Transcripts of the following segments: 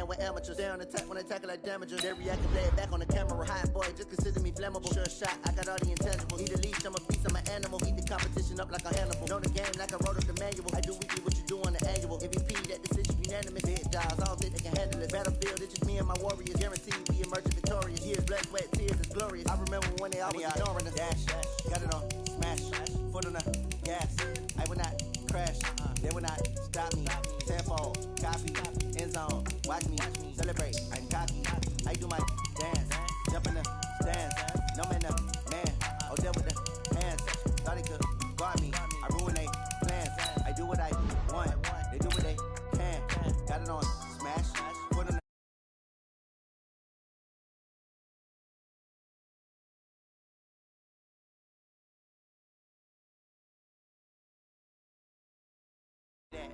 with amateurs. They're on attack when they tackle like damagers. They react and play it back on the camera. Hot boy, just consider me flammable. Sure shot, I got all the intangibles. Need a leash, I'm a beast, I'm an animal. Eat the competition up like a Hannibal. Know the game like I wrote up the manual. I do weekly what you do on the annual. MVP, that decision unanimous. Big jobs, I don't think they can handle it. Battlefield, it's just me and my warriors. Guaranteed we emerging victorious. Years, blood, sweat, tears, it's glorious. I remember when they always ignoring us. Dash, got it on, smash, foot on the gas. I will not crash, they will not stop me. Tenfold, copy, end zone, watch me celebrate. I'm cocky, I do my dance, jump in the stands. No man, man, oh deal with the hands. Thought they could guard me, I ruin they plans. I do what I want, they do what they can. Got it on, smash, foot on the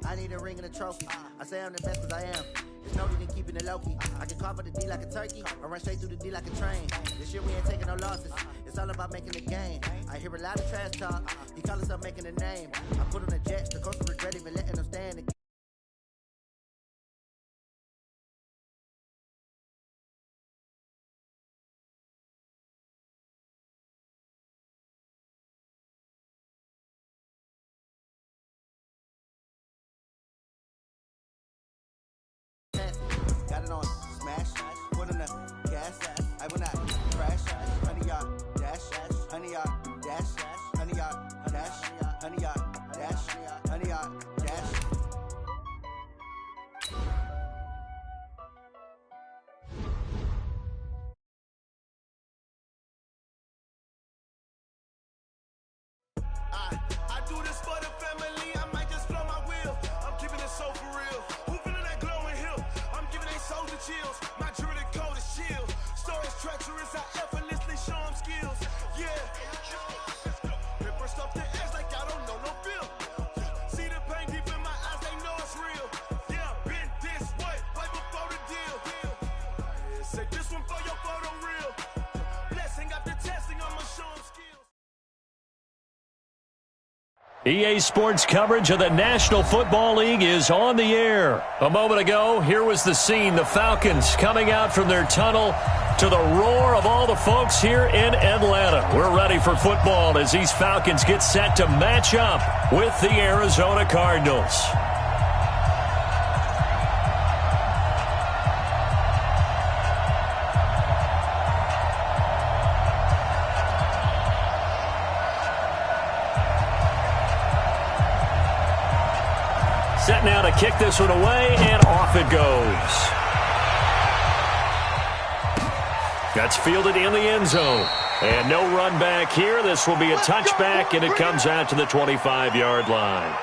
I need a ring and a trophy. I say I'm the best cause I am. There's no need in keeping it low-key. I can carve up the D like a turkey or run straight through the D like a train. This year we ain't taking no losses. It's all about making the game. I hear a lot of trash talk. He call himself making a name. I put on the jets. The coach will regret even letting them stand. Got it on, smash, foot on the gas. I will not crash. 100-yard dash, 100-yard dash, 100-yard dash, 100-yard dash, 100-yard dash. I do this for the family. I might just blow my wheel. I'm keeping it so for real. Who feeling that glowing hill? I'm giving they soldier chills. My jewelry code is chill. Stories treacherous. I effortlessly show them skills. Yeah. Paper stuff to ass like I don't know no bill. See the pain deep in my eyes. They know it's real. Yeah, been this way before the deal. Say this one for your photo real. Blessing after testing. I'ma show them skills. EA Sports coverage of the National Football League is on the air. A moment ago, here was the scene. The Falcons coming out from their tunnel to the roar of all the folks here in Atlanta. We're ready for football as these Falcons get set to match up with the Arizona Cardinals. Set now to kick this one away, and off it goes. That's fielded in the end zone. And no run back here. This will be a touchback, and it comes out to the 25-yard line.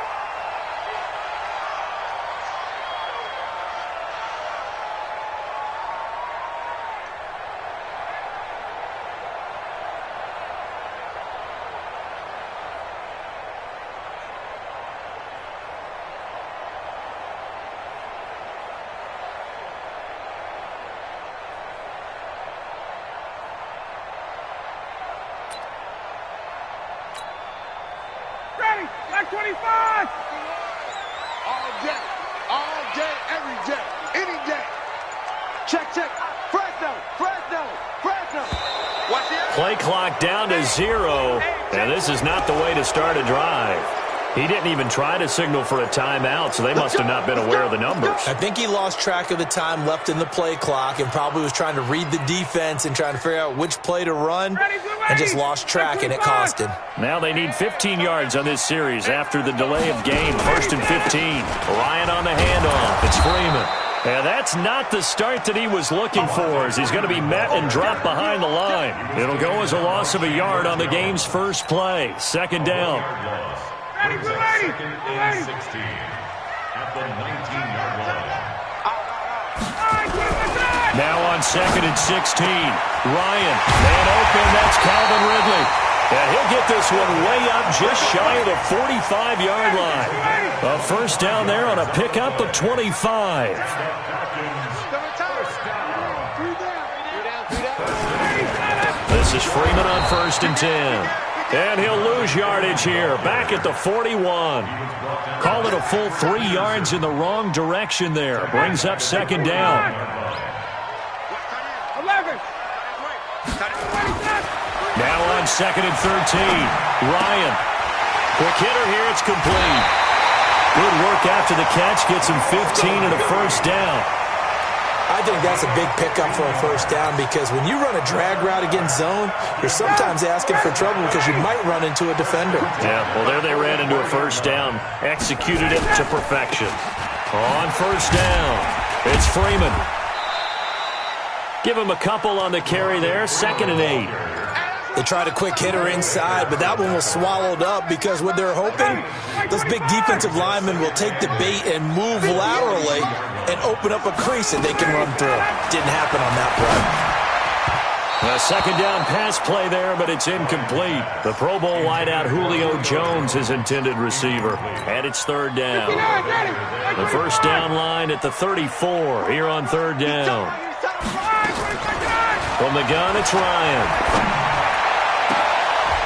Like 25! All day, every day, any day. Check. Fresno. Watch it. Play clock down to 0, and this is not the way to start a drive. He didn't even try to signal for a timeout, so they must have not been aware of the numbers. I think he lost track of the time left in the play clock and probably was trying to read the defense and trying to figure out which play to run and just lost track, and it cost him. Now they need 15 yards on this series after the delay of game. 1st and 15. Ryan on the handoff. It's Freeman. And that's not the start that he was looking for, as he's going to be met and dropped behind the line. It'll go as a loss of a yard on the game's first play. 2nd down. Second and 16 at the 19-yard line. Now on 2nd and 16. Ryan, man open. That's Calvin Ridley. And he'll get this one way up just shy of the 45-yard line. A first down there on a pickup of 25. This is Freeman on 1st and 10. And he'll lose yardage here. Back at the 41. Call it a full 3 yards in the wrong direction there. Brings up second down. 11. Now on second and 13. Ryan. Quick hitter here. It's complete. Good work after the catch. Gets him 15 and a first down. I think that's a big pickup for a first down because when you run a drag route against zone, you're sometimes asking for trouble because you might run into a defender. Yeah, well, there they ran into a first down. Executed it to perfection. On first down, it's Freeman. Give him a couple on the carry there. 2nd and 8. They tried a quick hitter inside, but that one was swallowed up because what they're hoping, those big defensive linemen will take the bait and move laterally and open up a crease that they can run through. Didn't happen on that play. A second down pass play there, but it's incomplete. The Pro Bowl wideout Julio Jones is intended receiver. And it's 3rd down. The first down line at the 34 here on 3rd down. From the gun, it's Ryan.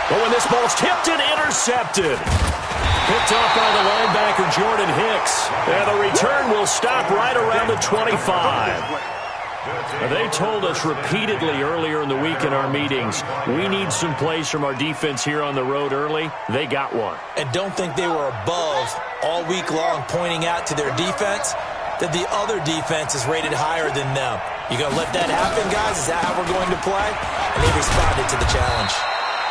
But when this ball's tipped and intercepted. Picked off by the linebacker, Jordan Hicks. And the return will stop right around the 25. They told us repeatedly earlier in the week in our meetings, we need some plays from our defense here on the road early. They got one. And don't think they were above all week long pointing out to their defense that the other defense is rated higher than them. You going to let that happen, guys? Is that how we're going to play? And they responded to the challenge.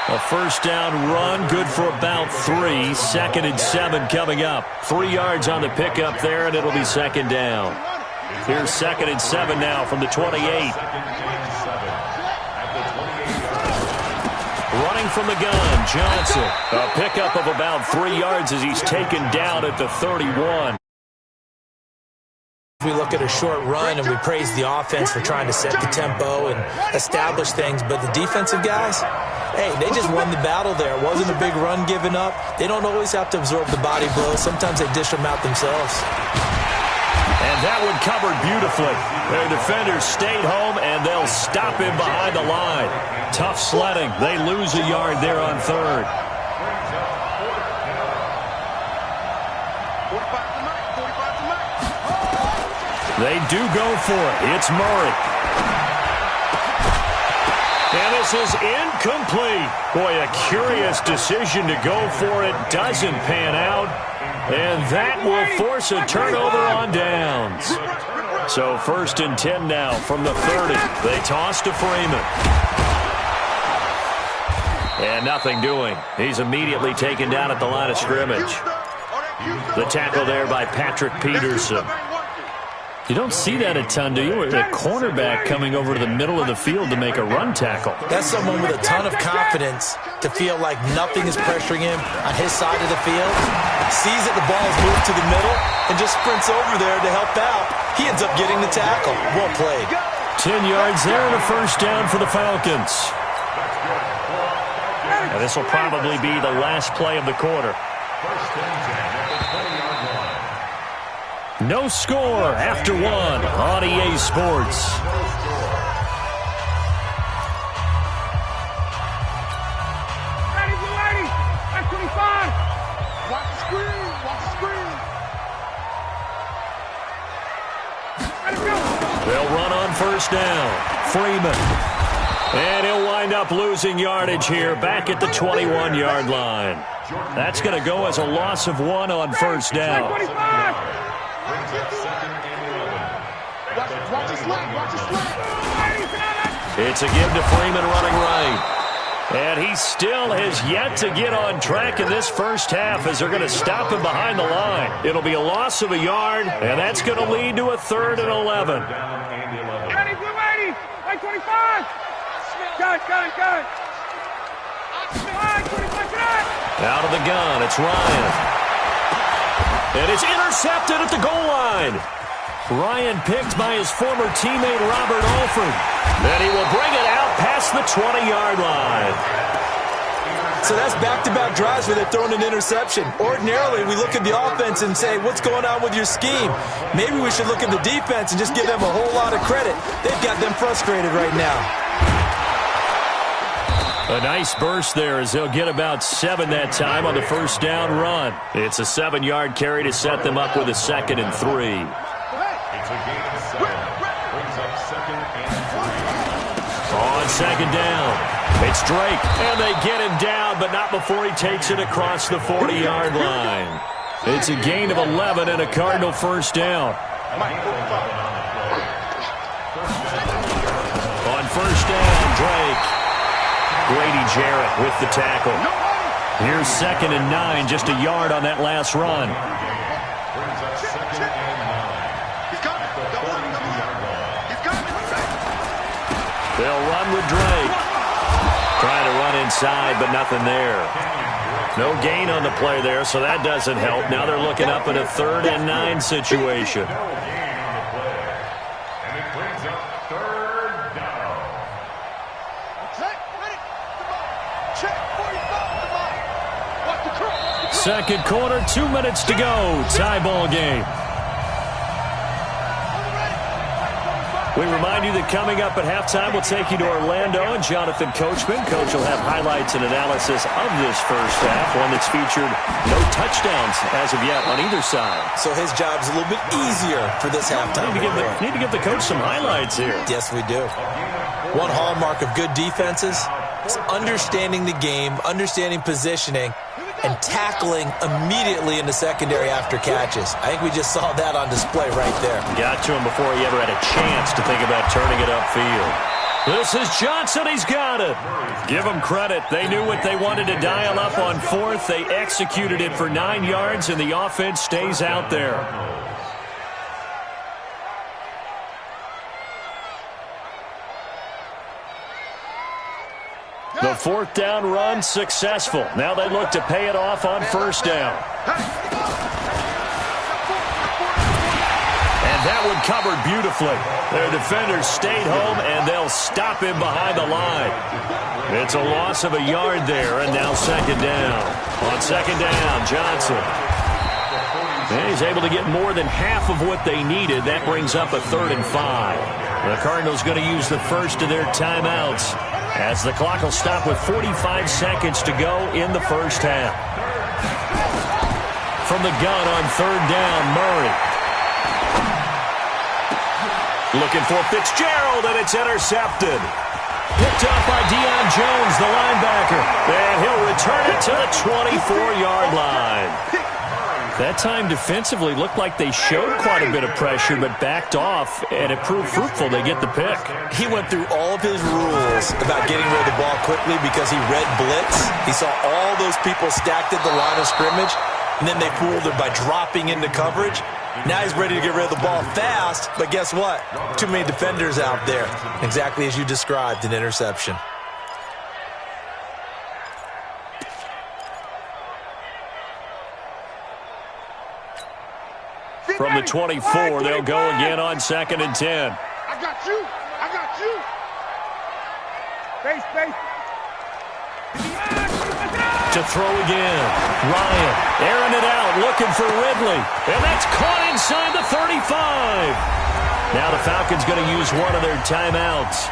A first down run, good for about 3. 2nd and 7 coming up. 3 yards on the pickup there, and it'll be 2nd down. Here's 2nd and 7 now from the 28. Running from the gun, Johnson. A pickup of about 3 yards as he's taken down at the 31. We look at a short run and we praise the offense for trying to set the tempo and establish things, but the defensive guys, hey, they just won the battle there. It wasn't a big run given up. They don't always have to absorb the body blows. Sometimes they dish them out themselves. And that one covered beautifully. Their defenders stayed home, and they'll stop him behind the line. Tough sledding. They lose a yard there on 3rd. They do go for it. It's Murray. And this is incomplete. Boy, a curious decision to go for it. Doesn't pan out. And that will force a turnover on downs. So 1st and 10 now from the 30. They toss to Freeman. And nothing doing. He's immediately taken down at the line of scrimmage. The tackle there by Patrick Peterson. You don't see that a ton, do you? A cornerback coming over to the middle of the field to make a run tackle. That's someone with a ton of confidence to feel like nothing is pressuring him on his side of the field. Sees that the ball is moved to the middle and just sprints over there to help out. He ends up getting the tackle. Well played. 10 yards there and a first down for the Falcons. And this will probably be the last play of the quarter. No score after 1 on EA Sports. Ready, blue lady. That's 25. Watch the screen. Watch the screen. Ready, go. They'll run on first down. Freeman. And he'll wind up losing yardage here back at the 21-yard line. That's going to go as a loss of 1 on first down. It's a give to Freeman running right. And he still has yet to get on track in this first half as they're going to stop him behind the line. It'll be a loss of a yard, and that's going to lead to a 3rd and 11. Ready, blue lady. 25. Gun. Out of the gun, it's Ryan. And it's intercepted at the goal line. Ryan picked by his former teammate Robert Alford. And he will bring it out past the 20-yard line. So that's back-to-back drives where they're throwing an interception. Ordinarily, we look at the offense and say, what's going on with your scheme? Maybe we should look at the defense and just give them a whole lot of credit. They've got them frustrated right now. A nice burst there as they'll get about 7 that time on the first down run. It's a 7-yard carry to set them up with a 2nd and 3. It's a gain of 7. Brings up 2nd and 3. On 2nd down, it's Drake, and they get him down, but not before he takes it across the 40-yard line. It's a gain of 11 and a Cardinal first down. On first down, Drake. Grady Jarrett with the tackle. Here's 2nd and 9, just a yard on that last run. Brings up 2nd and 9. He's coming. At the 42-yard line. He's coming. They'll run with Drake. Trying to run inside, but nothing there. No gain on the play there, so that doesn't help. Now they're looking up at a 3rd and 9 situation. No gain on the play. And it brings up 3rd down. Check 45. Come on. Watch the curl. Second quarter, 2 minutes to go. Tie ball game. We remind you that coming up at halftime, we'll take you to Orlando and Jonathan Coachman. Coach will have highlights and analysis of this first half, one that's featured no touchdowns as of yet on either side. So his job's a little bit easier for this halftime. Need to give the coach some highlights here. Yes, we do. One hallmark of good defenses is understanding the game, understanding positioning, and tackling immediately in the secondary after catches. I think we just saw that on display right there. Got to him before he ever had a chance to think about turning it upfield. This is Johnson. He's got it. Give them credit. They knew what they wanted to dial up on 4th. They executed it for 9 yards, and the offense stays out there. The 4th down run successful. Now they look to pay it off on first down. And that one covered beautifully. Their defenders stayed home, and they'll stop him behind the line. It's a loss of a yard there, and now 2nd down. On 2nd down, Johnson. And he's able to get more than half of what they needed. That brings up a 3rd and 5. The Cardinals going to use the first of their timeouts, as the clock will stop with 45 seconds to go in the first half. From the gun on 3rd down, Murray. Looking for Fitzgerald, and it's intercepted. Picked up by Deion Jones, the linebacker. And he'll return it to the 24-yard line. That time defensively looked like they showed quite a bit of pressure, but backed off, and it proved fruitful. They get the pick. He went through all of his rules about getting rid of the ball quickly because he read blitz. He saw all those people stacked at the line of scrimmage, and then they fooled him by dropping into coverage. Now he's ready to get rid of the ball fast, but guess what? Too many defenders out there. Exactly as you described, an interception. From the 24, they'll go again on 2nd and 10. I got you. I got you. Space. To throw again. Ryan airing it out, looking for Ridley. And that's caught inside the 35. Now the Falcons going to use one of their timeouts,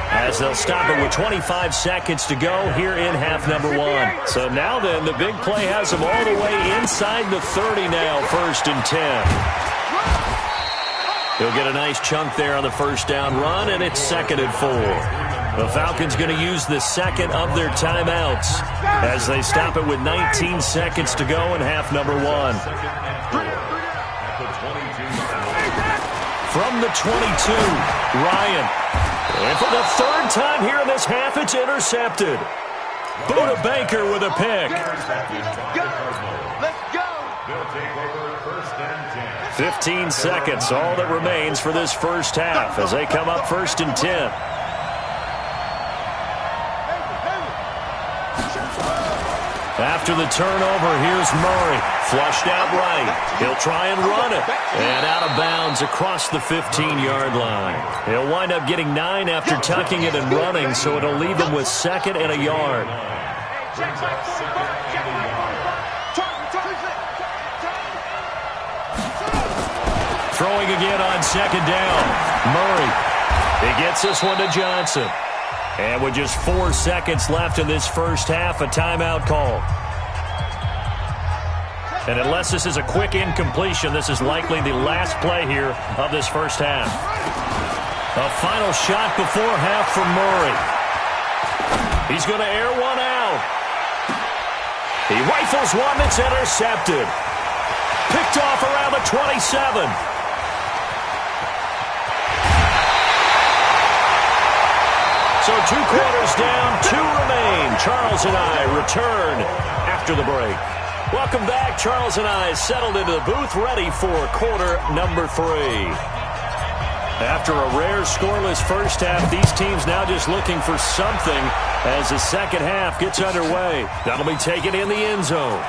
as they'll stop it with 25 seconds to go here in half number 1. So now then, the big play has them all the way inside the 30 now, 1st and 10. He'll get a nice chunk there on the first down run, and it's 2nd and 4. The Falcons going to use the second of their timeouts as they stop it with 19 seconds to go in half number 1. From the 22, Ryan. And for the 3rd time here in this half, it's intercepted. Buda Baker with a pick. Let's go. They'll take over 1st and 10. 15 seconds, all that remains for this first half as they come up 1st and 10. After the turnover, here's Murray. Flushed out right. He'll try and run it. And out of bounds across the 15-yard line. He'll wind up getting 9 after tucking it and running, so it'll leave him with 2nd and a yard. Throwing again on 2nd down. Murray. He gets this one to Johnson. And with just 4 seconds left in this first half, a timeout call. And unless this is a quick incompletion, this is likely the last play here of this first half. A final shot before half from Murray. He's going to air one out. He rifles one that's intercepted. Picked off around the 27. So 2 quarters down, 2 remain. Charles and I return after the break. Welcome back. Charles and I settled into the booth, ready for quarter number 3. After a rare scoreless first half, these teams now just looking for something as the second half gets underway. That'll be taken in the end zone.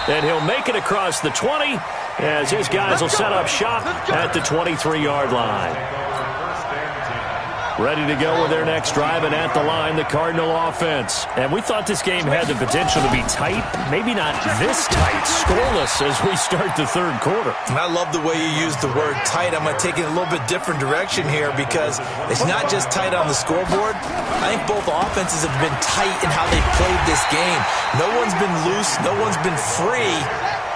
And he'll make it across the 20 as his guys will set up shop at the 23-yard line. Ready to go with their next drive, and at the line, the Cardinal offense. And we thought this game had the potential to be tight, maybe not this tight, scoreless as we start the third quarter. And I love the way you use the word tight. I'm going to take it a little bit different direction here because it's not just tight on the scoreboard. I think both offenses have been tight in how they've played this game. No one's been loose. No one's been free.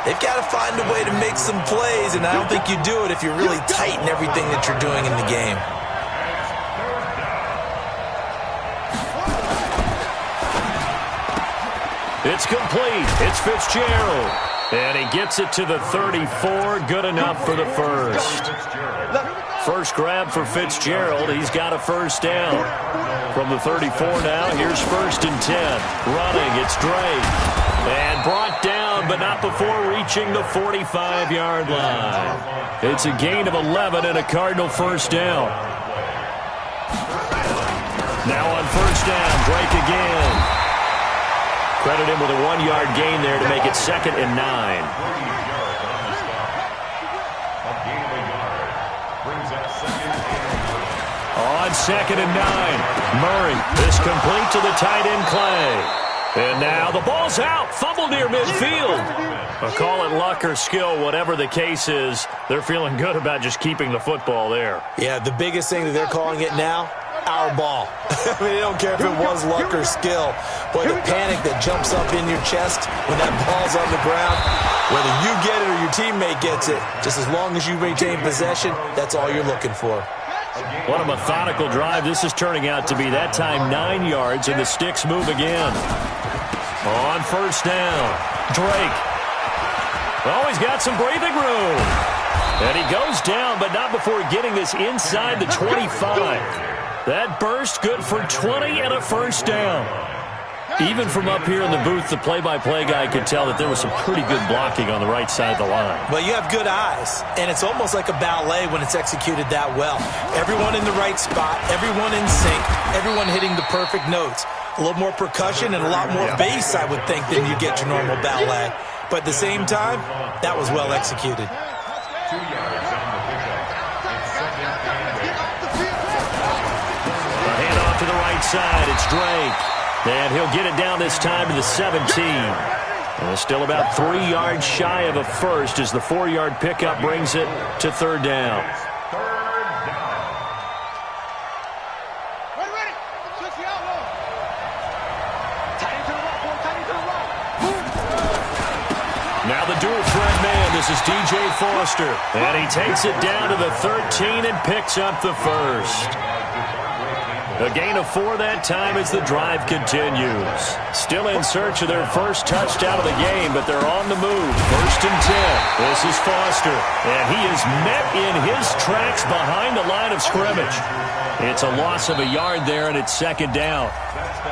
They've got to find a way to make some plays, and I don't think you do it if you're really tight in everything that you're doing in the game. It's complete. It's Fitzgerald. And he gets it to the 34. Good enough for the first. First grab for Fitzgerald. He's got a first down. From the 34 now, here's 1st and 10. Running, it's Drake. And brought down, but not before reaching the 45-yard line. It's a gain of 11 and a Cardinal first down. Now on first down, Drake again. Credit him with a 1-yard gain there to make it 2nd and 9. On 2nd and 9, Murray is complete to the tight end Clay. And now the ball's out. Fumble near midfield. I'll call it luck or skill, whatever the case is. They're feeling good about just keeping the football there. Yeah, the biggest thing that they're calling it now, our ball. I mean, they don't care if it was luck or skill. Boy, the panic that jumps up in your chest when that ball's on the ground, whether you get it or your teammate gets it, just as long as you maintain possession, that's all you're looking for. What a methodical drive this is turning out to be. That time 9 yards, and the sticks move again. On first down, Drake. Oh, he's got some breathing room. And he goes down, but not before getting this inside the 25. That burst good for 20 and a first down. Even from up here in the booth, the play-by-play guy could tell that there was some pretty good blocking on the right side of the line. Well, you have good eyes, and it's almost like a ballet when it's executed that well. Everyone in the right spot, everyone in sync, everyone hitting the perfect notes. A little more percussion and a lot more bass, I would think, than you get your normal ballet. But at the same time, that was well executed. 2 yards on the pickup. It's 2nd and 8. Hand off to the right side. It's Drake. And he'll get it down this time to the 17. And still about 3 yards shy of a first as the 4-yard pickup brings it to 3rd down. Now the dual threat man, this is DJ Foster. And he takes it down to the 13 and picks up the first. A gain of 4 that time as the drive continues. Still in search of their first touchdown of the game, but they're on the move. 1st and 10. This is Foster. And he is met in his tracks behind the line of scrimmage. It's a loss of a yard there, and it's 2nd down.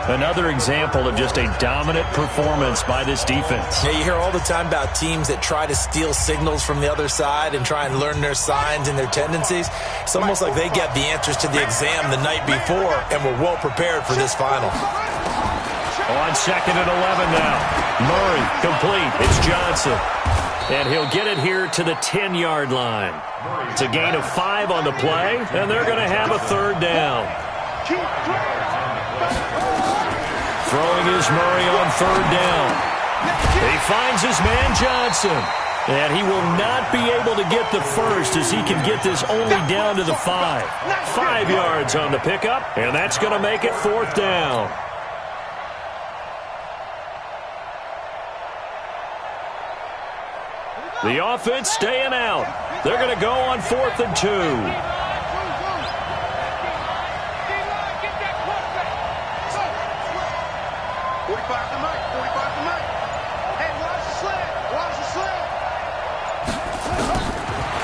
Another example of just a dominant performance by this defense. Yeah, you hear all the time about teams that try to steal signals from the other side and try and learn their signs and their tendencies. It's almost like they get the answers to the exam the night before and were well prepared for this final. On 2nd and 11 now. Murray complete. It's Johnson. And he'll get it here to the 10-yard line. It's a gain of 5 on the play, and they're going to have a 3rd down. Throwing is Murray on 3rd down. He finds his man Johnson. And he will not be able to get the first as he can get this only down to the 5. 5 yards on the pickup, and that's going to make it 4th down. The offense staying out. They're going to go on 4th and 2. 45 to Mike. 45 to Mike. Hey, watch the slant. Watch the slant.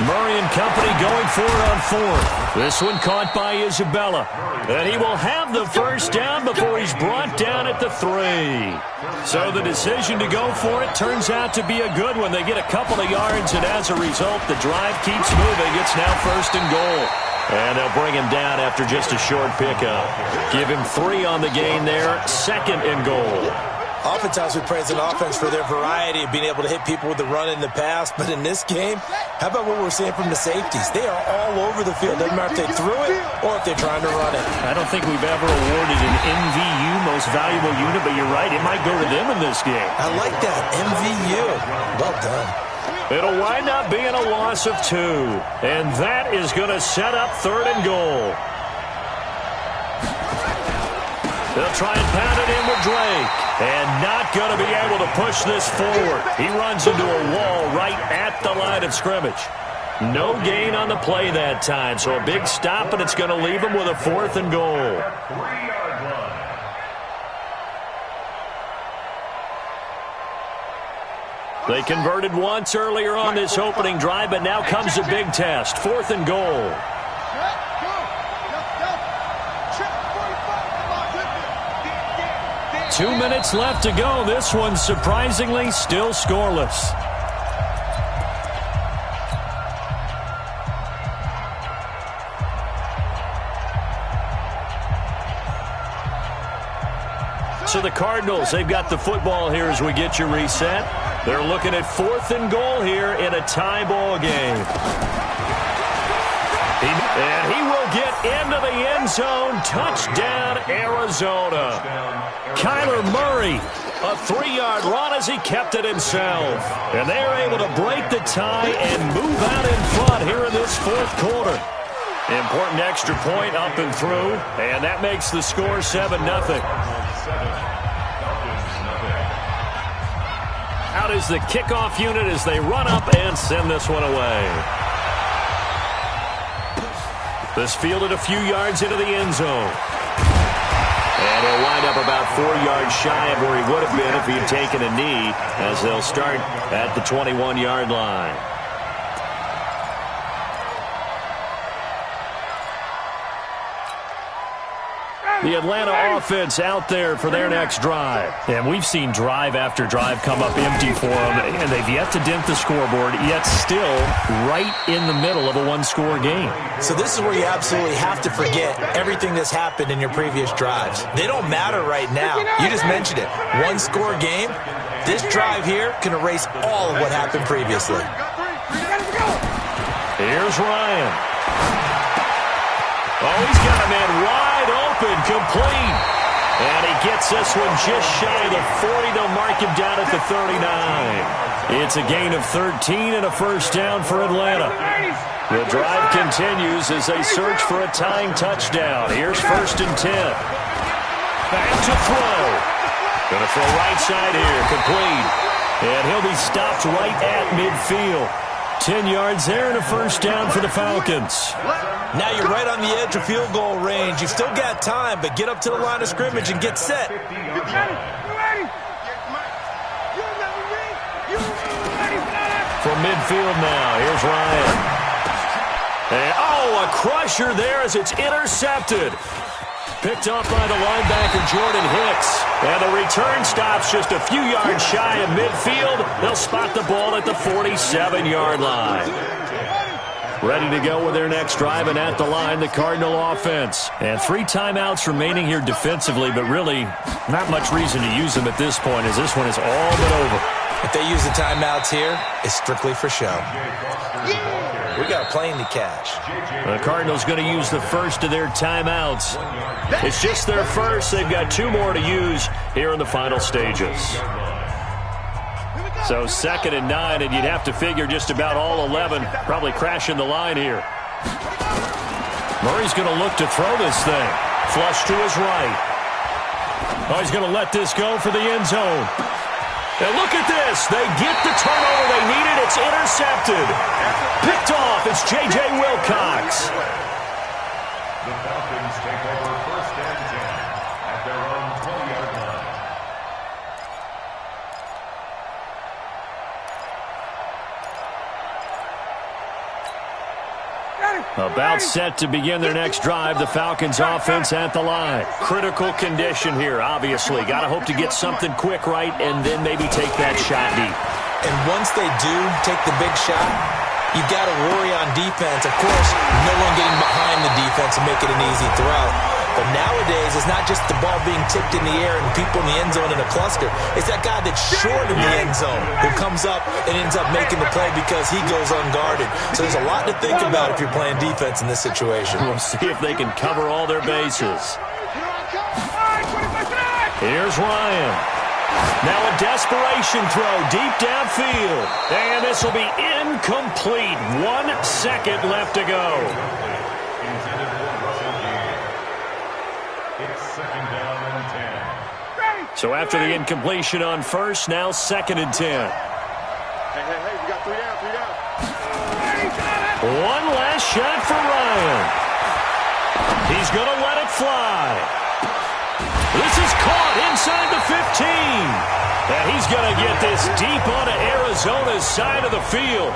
Murray and company going for it on 4th. This one caught by Isabella. And he will have the first down before he's brought down at the 3. So the decision to go for it turns out to be a good one. They get a couple of yards, and as a result, the drive keeps moving. It's now 1st and goal. And they'll bring him down after just a short pickup. Give him 3 on the gain there. 2nd and goal. Oftentimes we praise an offense for their variety of being able to hit people with the run in the pass. But in this game, how about what we're seeing from the safeties? They are all over the field. Doesn't matter if they threw it or if they're trying to run it. I don't think we've ever awarded an MVU, most valuable unit, but you're right. It might go to them in this game. I like that. MVU. Well done. It'll wind up being a loss of 2. And that is going to set up 3rd and goal. They'll try and pound it in with Drake. And not going to be able to push this forward. He runs into a wall right at the line of scrimmage. No gain on the play that time. So a big stop, and it's going to leave him with a 4th and goal. 3-yard line. They converted once earlier on this opening drive, but now comes a big test. 4th and goal. 2 minutes left to go. This one, surprisingly, still scoreless. So the Cardinals, they've got the football here as we get you reset. They're looking at 4th and goal here in a tie ball game. And he will get into the end zone. Touchdown, Arizona. Kyler Murray, a 3-yard run as he kept it himself. And they are able to break the tie and move out in front here in this 4th quarter. Important extra point up and through, and that makes the score 7-0. Out is the kickoff unit as they run up and send this one away. This fielded a few yards into the end zone. And he'll wind up about 4 yards shy of where he would have been if he had taken a knee, as they'll start at the 21-yard line. The Atlanta offense out there for their next drive. And we've seen drive after drive come up empty for them, and they've yet to dent the scoreboard, yet still right in the middle of a one-score game. So this is where you absolutely have to forget everything that's happened in your previous drives. They don't matter right now. You just mentioned it. One-score game. This drive here can erase all of what happened previously. Here's Ryan. Oh, he's got a man wide open, complete. And he gets this one just shy of the 40. They'll mark him down at the 39. It's a gain of 13 and a first down for Atlanta. The drive continues as they search for a tying touchdown. Here's 1st and 10. Back to throw. Going to throw right side here, complete. And he'll be stopped right at midfield. 10 yards there and a first down for the Falcons. Now you're right on the edge of field goal range. You've still got time, but get up to the line of scrimmage and get set. From midfield now, here's Ryan. And, a crusher there as it's intercepted. Picked off by the linebacker, Jordan Hicks. And the return stops just a few yards shy of midfield. They'll spot the ball at the 47-yard line. Ready to go with their next drive, and at the line, the Cardinal offense. And 3 timeouts remaining here defensively, but really not much reason to use them at this point, as this one is all but over. If they use the timeouts here, it's strictly for show. We got a plane to catch. The Cardinals going to use the first of their timeouts. It's just their first. They've got 2 more to use here in the final stages. So 2nd and 9, and you'd have to figure just about all 11 probably crashing the line here. Murray's going to look to throw this thing. Flush to his right. Oh, he's going to let this go for the end zone. And look at this. They get the turnover they needed. It's intercepted. Picked off. It's J.J. Wilcox. The Falcons take over 1st and 10 at their own 20-yard line. About set to begin their next drive, the Falcons offense at the line. Critical condition here, obviously. Got to hope to get something quick right and then maybe take that shot deep. And once they do take the big shot, you've got to worry on defense. Of course, no one getting behind the defense and make it an easy throw. But nowadays, it's not just the ball being tipped in the air and people in the end zone in a cluster. It's that guy that's short of the end zone who comes up and ends up making the play because he goes unguarded. So there's a lot to think about if you're playing defense in this situation. We'll see if they can cover all their bases. Here's Ryan. Now a desperation throw deep downfield. And this will be incomplete. 1 second left to go. Intended for Russell Gage. It's 2nd down and 10. So after the incompletion on first, now 2nd and 10. Hey, we got 3 down, 3 down. One last shot for Ryan. He's going to let it fly. This is caught inside the 15. And he's going to get this deep onto Arizona's side of the field.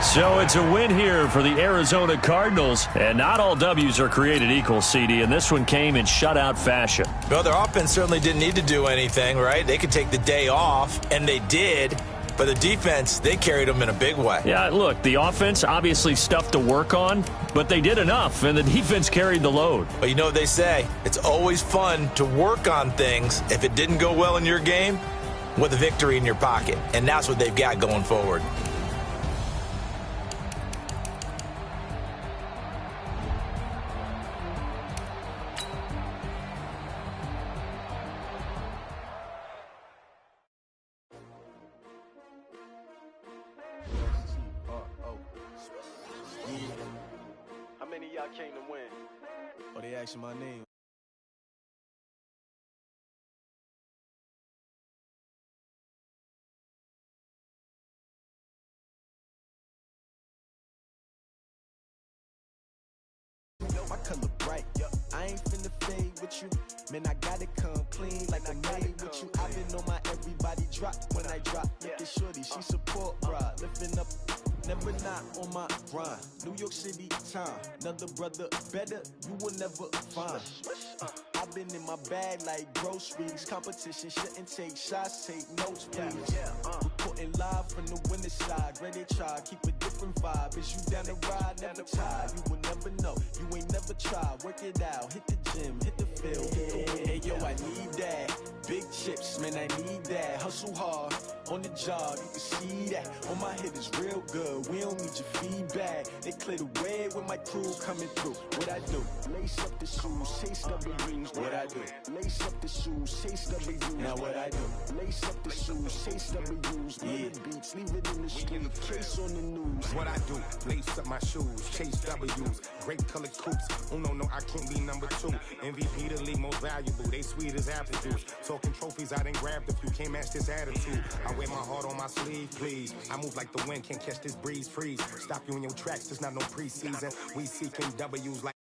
So it's a win here for the Arizona Cardinals. And not all W's are created equal, CD, and this one came in shutout fashion. Well, their offense certainly didn't need to do anything, right? They could take the day off, and they did. But the defense, they carried them in a big way. Yeah, look, the offense, obviously stuff to work on, but they did enough, and the defense carried the load. But you know what they say, it's always fun to work on things if it didn't go well in your game with a victory in your pocket. And that's what they've got going forward. How many of y'all came to win? Oh, they asking my name. My color bright, I ain't finna fade with you. Man, I gotta come clean like I made with you. I've been on my everybody drop when I drop. Look at shorty, she support ride, lifting up. Never not on my grind. New York City time. Another brother better, you will never find. I've been in my bag like groceries. Competition shouldn't take shots, take notes, please. Reporting live from the winter side. Ready to try, keep a different vibe. Is you down the ride, never tired. You will never know, you ain't never tried. Work it out, hit the gym, hit the field. Hey yo, I need that. Big chips, man, I need that. Hustle hard, on the job, you can see that. On my hit is real good, we don't need your feedback. They clear the way with my crew coming through. What I do? Lace up the shoes, chase W's. What I do? Lace up the shoes, chase W's. Now what I do? Lace up the shoes, chase W's. Yeah, beats, leave it in the street, case on the news. What I do, lace up my shoes, chase W's, great colored coops. Oh no, I can't be number 2. MVP the league most valuable, they sweet as apple juice. Talking trophies, I done grabbed a few, can't match this attitude. I wear my heart on my sleeve, please. I move like the wind, can't catch this breeze, freeze. Stop you in your tracks, there's not no preseason. We seeking W's like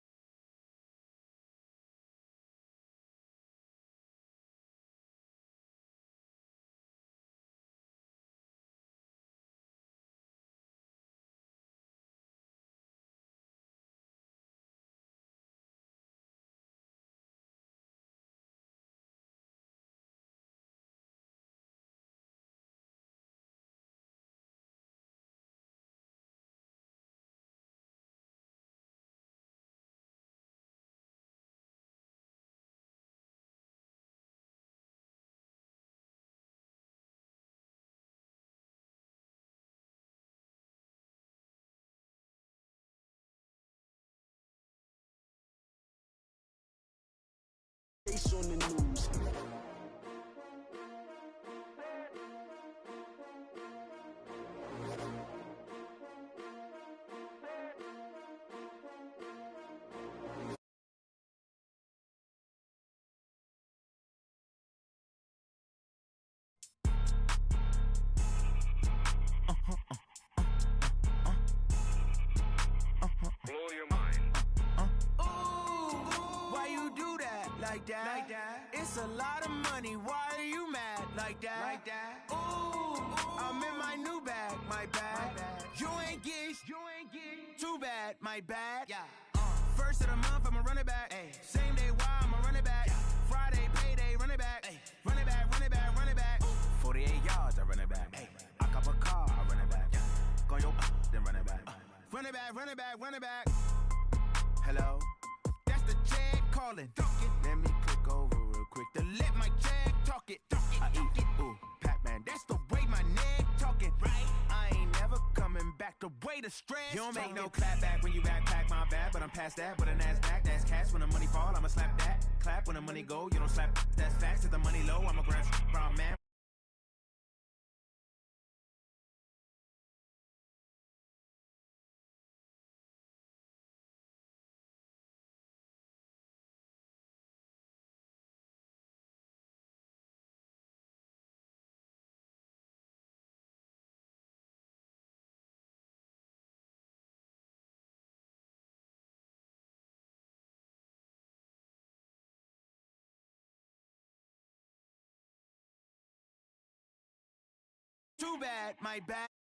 Case on the news. like that. It's a lot of money, why are you mad like that? Ooh, I'm in my new bag, my bad. You ain't get too bad, my bad. First of the month, I'ma run it back. Same day, why I'ma run it back. Friday, payday, run it back. Run it back, run it back, run it back. 48 yards, I run it back. I cop a car, I run it back. Go your then run it back. Run it back, run it back, run it back. Hello? That's the jag calling. Let me click over real quick to let my jag talk it. I eat it, ooh, Pac-Man. That's the way my neck talking. Right? I ain't never coming back the way the stress. You don't make no clap back when you backpack, my bad. But I'm past that with a NASDAQ. That's cash when the money fall, I'ma slap that. Clap when the money go, you don't slap. That's facts. If the money low, I'ma grab from man. Too bad, my bad.